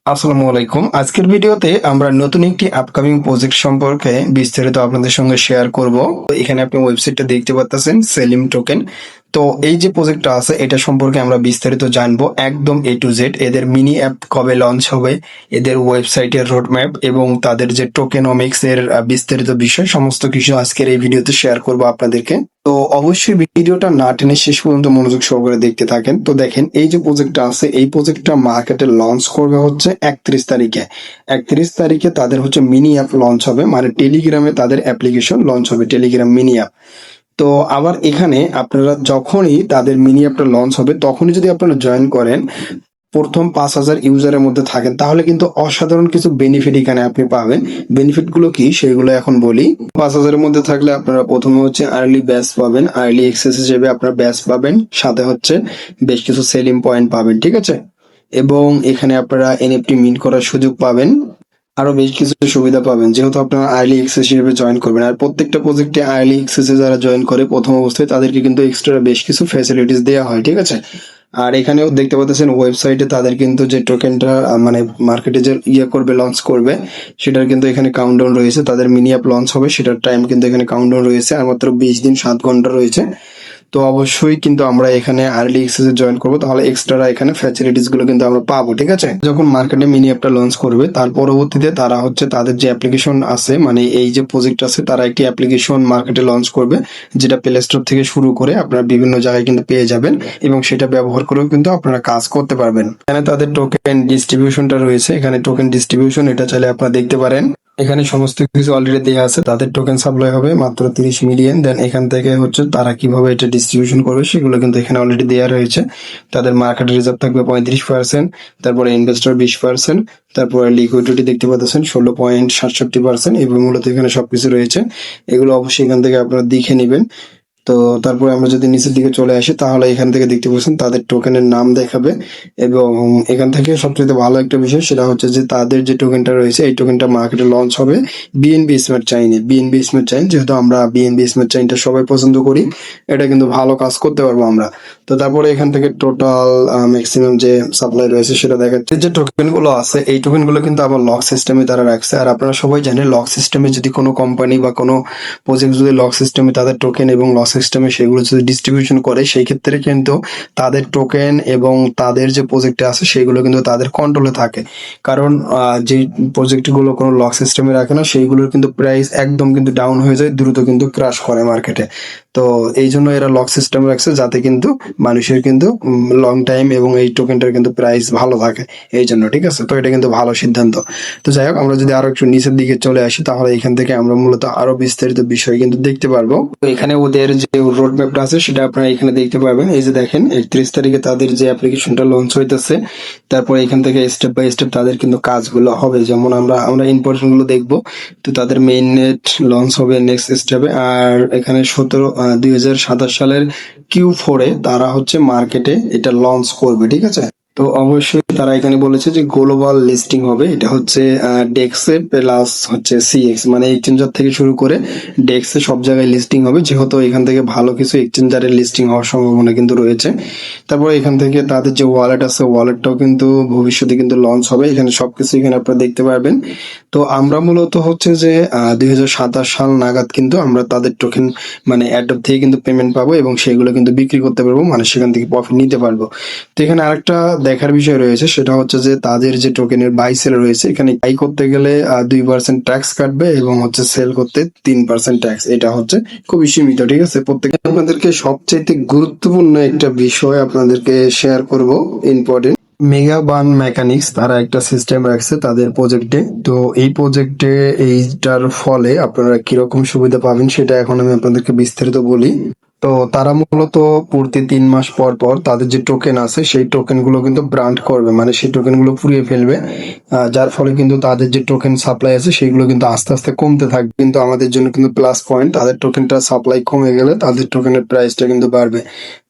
আসসালামু আলাইকুম। আজকের ভিডিওতে আমরা নতুন একটি আপকামিং প্রজেক্ট সম্পর্কে বিস্তারিত আপনাদের সঙ্গে শেয়ার করব। তো এখানে আপনি ওয়েবসাইটটা দেখতে পাচ্ছেন, সেলিম টোকেন। তো এই যে প্রজেক্টটা আছে এটা সম্পর্কে আমরা বিস্তারিত জানবো একদম এ টু জেড। এদের মিনি অ্যাপ কবে লঞ্চ হবে, এদের ওয়েবসাইটের রোডম্যাপ এবং তাদের যে টোকেনমিক্স এর বিস্তারিত বিষয় সমস্ত কিছু আজকের এই ভিডিওতে শেয়ার করব আপনাদেরকে। তো অবশ্যই ভিডিওটা না টেনে শেষ পর্যন্ত মনোযোগ সহকারে দেখতে থাকেন। তো দেখেন, এই যে প্রজেক্টটা আছে এই প্রজেক্টটা মার্কেটে লঞ্চ করবে হচ্ছে 31 তারিখে। 31 তারিখে তাদের হচ্ছে মিনি অ্যাপ লঞ্চ হবে, মানে টেলিগ্রামে তাদের অ্যাপ্লিকেশন লঞ্চ হবে, টেলিগ্রাম মিনি অ্যাপ। তো আবার এখানে আপনারা যখনই তাদের মিনি অ্যাপটা লঞ্চ হবে তখনই যদি আপনারা জয়েন করেন, প্রথম 5,000 ইউজারের মধ্যে থাকেন, তাহলে কিন্তু অসাধারণ কিছু বেনিফিট এখানে আপনি পাবেন। বেনিফিট গুলো কি সেগুলো এখন বলি। 5,000 এর মধ্যে থাকলে আপনারা প্রথমে হচ্ছে আর্লি ব্যাচ পাবেন, আর্লি এক্সেস হিসেবে আপনারা ব্যাচ পাবেন, সাথে হচ্ছে বেশ কিছু সেলিং পয়েন্ট পাবেন, ঠিক আছে। এবং এখানে আপনারা এনএফটি মিন্ট করার সুযোগ পাবেন, আরো বেশ কিছু সুবিধা পাবেন যেহেতু আপনারা আর্লি এক্সেস হিসেবে জয়েন করবেন। আর প্রত্যেকটা প্রজেক্টে আর্লি এক্সেসে যারা জয়েন করে প্রথম অবস্থায় তাদেরকে কিন্তু এক্সট্রা বেশ কিছু ফ্যাসিলিটিস দেওয়া হয়, ঠিক আছে। আর এখানেও দেখতে পাচ্ছেন ওয়েবসাইটে তাদের কিন্তু যে টোকেনটা মানে মার্কেটে যে করবে, লঞ্চ করবে, সেটার কিন্তু এখানে কাউন্টডাউন রয়েছে। তাদের মিনি অ্যাপ লঞ্চ হবে সেটার টাইম কিন্তু এখানে কাউন্টডাউন রয়েছে, আর মাত্র 20 দিন 7 ঘন্টা রয়েছে। তো অবশ্যই কিন্তু আমরা এখানে আর্লি এক্সেসে জয়েন করবো, তাহলে এক্সট্রা এখানে ফ্যাসিলিটিস গুলো কিন্তু আমরা পাবো, ঠিক আছে। যখন মার্কেটে মিনি অ্যাপটা লঞ্চ করবে তার পরবর্তীতে তারা হচ্ছে তাদের যে অ্যাপ্লিকেশন আছে, মানে এই যে প্রজেক্ট আছে, তারা একটি অ্যাপ্লিকেশন মার্কেটে লঞ্চ করবে, যেটা প্লে স্টোর থেকে শুরু করে আপনারা বিভিন্ন জায়গায় কিন্তু পেয়ে যাবেন এবং সেটা ব্যবহার করেও কিন্তু আপনারা কাজ করতে পারবেন। এখানে তাদের টোকেন ডিস্ট্রিবিউশনটা রয়েছে, এখানে টোকেন ডিস্ট্রিবিউশন এটা চাইলে আপনারা দেখতে পারেন। এখানে সমস্ত কিছু অলরেডি দেওয়া আছে, তাদের টোকেন সাপ্লাই হবে মাত্র 30 মিলিয়ন। দেন এখান থেকে হচ্ছে তারা কিভাবে এটা ডিস্ট্রিবিউশন করবে সেগুলো কিন্তু এখানে অলরেডি দেওয়া রয়েছে। তাদের মার্কেট রিজার্ভ থাকবে 35%, তারপরে ইনভেস্টর 20%, তারপরে লিকুইডিটি দেখতে পাচ্ছেন 16.67%। এবং মূলত এখানে সবকিছু রয়েছে, এগুলো অবশ্যই এখান থেকে আপনারা দেখে নেবেন। তো তারপরে আমরা যদি নিচের দিকে চলে আসি তাহলে এখান থেকে দেখতে পাচ্ছেন তাদের টোকেনের নাম দেখাবে। এবং এখান থেকে সবচেয়ে ভালো একটা বিষয় সেটা হচ্ছে যে তাদের যে টোকেনটা রয়েছে এই টোকেনটা মার্কেটে লঞ্চ হবে বিএনবি স্মার্ট চাইনে। বিএনবি স্মার্ট চাইন, যেহেতু আমরা বিএনবি স্মার্ট চাইনটা সবাই পছন্দ করি, এটা কিন্তু ভালো কাজ করতে পারবো আমরা। তো তারপরে এখান থেকে টোটাল ম্যাক্সিমাম যে সাপ্লাই রয়েছে সেটা দেখাচ্ছে। যে টোকেন গুলো আছে এই টোকেন গুলো কিন্তু আবার লক সিস্টেমে তারা রাখছে। আর আপনারা সবাই জানেন লক সিস্টেমে যদি কোনো কোম্পানি বা কোনো প্রজেক্ট যদি লক সিস্টেমে তাদের টোকেন এবং লক সিস্টেমে সেগুলো যদি ডিস্ট্রিবিউশন করে, সেই ক্ষেত্রে কিন্তু তাদের টোকেন এবং তাদের যে প্রজেক্টে আছে সেগুলো কিন্তু তাদের কন্ট্রোলে থাকে। কারণ যে প্রজেক্ট গুলো কোনো লক সিস্টেমে রাখে না সেইগুলোর কিন্তু প্রাইস একদম কিন্তু ডাউন হয়ে যায়, দ্রুত কিন্তু ক্রাশ করে মার্কেটে। তো এই জন্য এরা লক সিস্টেম রাখছে যাতে কিন্তু মানুষের কিন্তু লং টাইম এবং এই টোকেনটার কিন্তু প্রাইস ভালো থাকে, এই জন্য, ঠিক আছে। তো এটা কিন্তু ভালো সিদ্ধান্ত। তো যাই হোক, আমরা যদি আরো একটু নিচের দিকে চলে আসি তাহলে এখান থেকে আমরা মূলত আরো বিস্তারিত বিষয় কিন্তু দেখতে পারবো। তো এখানে ওদের যে রোড ম্যাপটা আছে সেটা আপনারা এখানে দেখতে পাবেন। এই যে দেখেন 31 তারিখে তাদের যে অ্যাপ্লিকেশনটা লঞ্চ হইতেছে, তারপর এখান থেকে স্টেপ বাই স্টেপ তাদের কিন্তু কাজগুলো হবে। যেমন আমরা ইম্পর্টেন্ট গুলো দেখবো। তো তাদের মেইন নেট লঞ্চ হবে নেক্সট স্টেপে। আর এখানে 2027 সালের Q4-এ তারা হচ্ছে মার্কেটে এটা লঞ্চ করবে, ঠিক আছে। তো অবশ্যই তারা এখানে বলেছে যে গ্লোবাল লিস্টিং হবে, এটা হচ্ছে ডেক্সে প্লাস হচ্ছে সিএক্স, মানে এক্সচেঞ্জার থেকে শুরু করে ডেক্সে সব জায়গায় লিস্টিং হবে, যেহেতু এখান থেকে ভালো কিছু এক্সচেঞ্জারের লিস্টিং হওয়ার সম্ভাবনা কিন্তু রয়েছে। তারপর এখান থেকে তাদের যে ওয়ালেট আছে ওয়ালেটটাও কিন্তু ভবিষ্যতে কিন্তু লঞ্চ হবে, এখানে সবকিছু এখানে আপনারা দেখতে পারবেন। তো আমরা মূলত হচ্ছে যে 2027 সাল নাগাদ কিন্তু আমরা তাদের টোকেন মানে অ্যাডপ থেকে কিন্তু পেমেন্ট পাবো এবং সেগুলো কিন্তু বিক্রি করতে পারবো, মানে সেখান থেকে প্রফিট নিতে পারবো। তো এখানে আরেকটা দেখার বিষয় রয়েছে, সেটা হচ্ছে যে তাদের যে টোকেনের বাই সেল রয়েছে, এখানে বাই করতে গেলে 2% ট্যাক্স কাটবে এবং হচ্ছে সেল করতে 3% ট্যাক্স। এটা হচ্ছে খুবই সীমিত, ঠিক আছে। প্রত্যেকে আপনাদেরকে সবচাইতে গুরুত্বপূর্ণ একটা বিষয় আপনাদেরকে শেয়ার করব, ইম্পর্টেন্ট। মেগা বান মেকানিক্স তারা একটা সিস্টেম রাখছে তাদের প্রজেক্টে। তো এই প্রজেক্টে এইটার ফলে আপনারা কিরকম সুবিধা পাবেন সেটা এখন আমি আপনাদেরকে বিস্তারিত বলি। তো তারা মূলত প্রতি 3 মাস পর পর তাদের যে টোকেন আছে সেই টোকেন গুলো কিন্তু ব্রান্ড করবে, মানে সেই টোকেন গুলো পুড়িয়ে ফেলবে, যার ফলে কিন্তু তাদের যে টোকেন সাপ্লাই আছে সেগুলো কিন্তু আস্তে আস্তে কমতে থাকবে। কিন্তু আমাদের জন্য কিন্তু প্লাস পয়েন্ট, তাদের টোকেনটা সাপ্লাই কমে গেলে তাদের টোকেনের প্রাইসটা কিন্তু বাড়বে।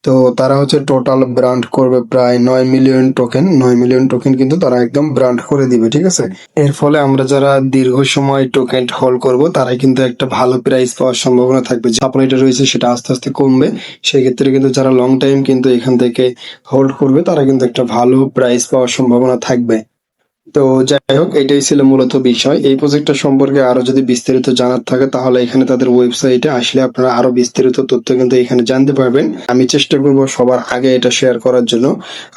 তো তারা হচ্ছে টোটাল ব্রান্ড করবে প্রায় 9 মিলিয়ন টোকেন। 9 মিলিয়ন টোকেন কিন্তু তারা একদম ব্রান্ড করে দিবে, ঠিক আছে। এর ফলে আমরা যারা দীর্ঘ সময় টোকেন হোল্ড করব তারাই কিন্তু একটা ভালো প্রাইস পাওয়ার সম্ভাবনা থাকবে। সাপ্লাইটা রয়েছে সেটা আস্তে আস্তে কমবে, সেই ক্ষেত্রে কিন্তু যারা লং টাইম কিন্তু এখান থেকে হোল্ড করবে তারা কিন্তু একটা ভালো প্রাইস পাওয়ার সম্ভাবনা থাকবে। তো যাই হোক, এটাই ছিল মূলত বিষয়। এই প্রজেক্টটা সম্পর্কে আরো যদি বিস্তারিত জানার থাকে তাহলে এখানে তাদের ওয়েবসাইটে আসলে আপনারা আরো বিস্তারিত তথ্য কিন্তু এখানে জানতে পারবেন। আমি চেষ্টা করব সবার আগে এটা শেয়ার করার জন্য।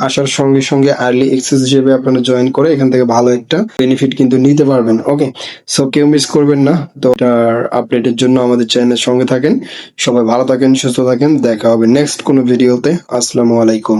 আসার সঙ্গে সঙ্গে আর্লি এক্সেস হিসেবে আপনারা জয়েন করে এখান থেকে ভালো একটা বেনিফিট কিন্তু নিতে পারবেন। ওকে, সো কেউ মিস করবেন না। তো এটার আপডেটের জন্য আমাদের চ্যানেলের সঙ্গে থাকেন। সবাই ভালো থাকেন, সুস্থ থাকেন। দেখা হবে নেক্সট কোনো ভিডিওতে। আসসালামু আলাইকুম।